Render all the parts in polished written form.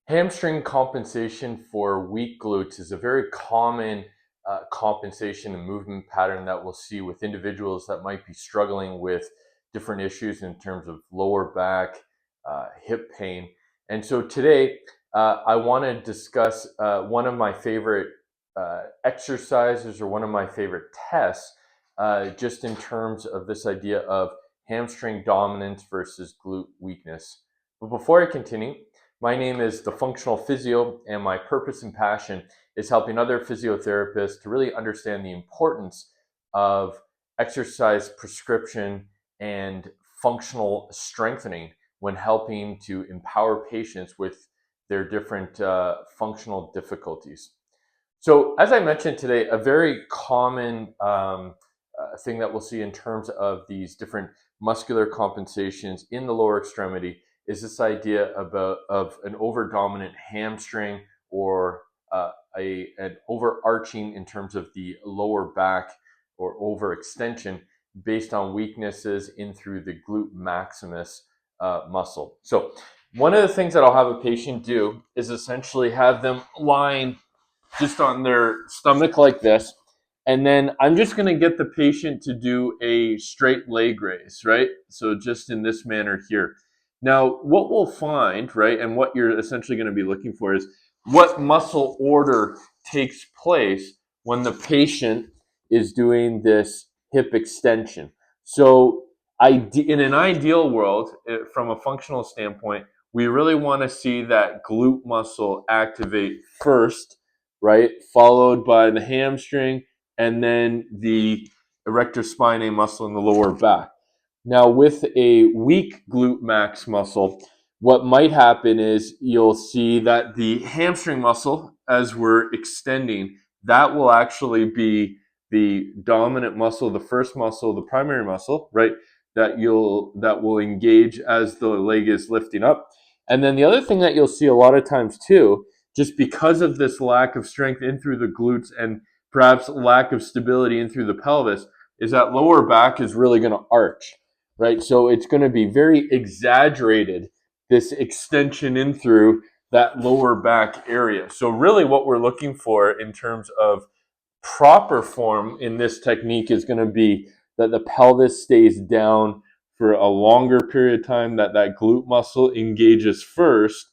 Hamstring compensation for weak glutes is a very common compensation and movement pattern that we'll see with individuals that might be struggling with different issues in terms of lower back, hip pain. And so today, I want to discuss one of my favorite exercises or one of my favorite tests, just in terms of this idea of hamstring dominance versus glute weakness. But before I continue, my name is The Functional Physio, and my purpose and passion is helping other physiotherapists to really understand the importance of exercise prescription and functional strengthening when helping to empower patients with their different functional difficulties. So, as I mentioned today, a very common thing that we'll see in terms of these different muscular compensations in the lower extremity is this idea of an over dominant hamstring or an overarching in terms of the lower back or overextension based on weaknesses in through the glute maximus muscle. So one of the things that I'll have a patient do is essentially have them lying just on their stomach like this. And then I'm just going to get the patient to do a straight leg raise, right? So just in this manner here. Now, what we'll find, right, and what you're essentially going to be looking for is what muscle order takes place when the patient is doing this hip extension. So in an ideal world, from a functional standpoint, we really want to see that glute muscle activate first, right, followed by the hamstring, and then the erector spinae muscle in the lower back. Now, with a weak glute max muscle, what might happen is you'll see that the hamstring muscle, as we're extending, that will actually be the dominant muscle, the first muscle, the primary muscle, right? That will engage as the leg is lifting up. And then the other thing that you'll see a lot of times too, just because of this lack of strength in through the glutes and perhaps lack of stability in through the pelvis, is that lower back is really going to arch, right? So it's going to be very exaggerated, this extension in through that lower back area. So really what we're looking for in terms of proper form in this technique is going to be that the pelvis stays down for a longer period of time, that glute muscle engages first,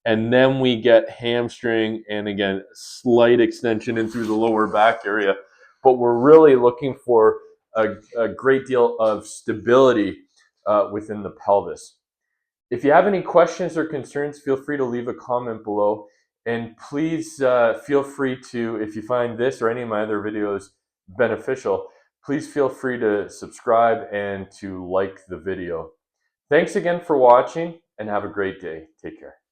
and then we get hamstring and again slight extension in through the lower back area. But we're really looking for a great deal of stability within the pelvis. If you have any questions or concerns, feel free to leave a comment below. And please feel free to, if you find this or any of my other videos beneficial, please feel free to subscribe and to like the video. Thanks again for watching and have a great day. Take care.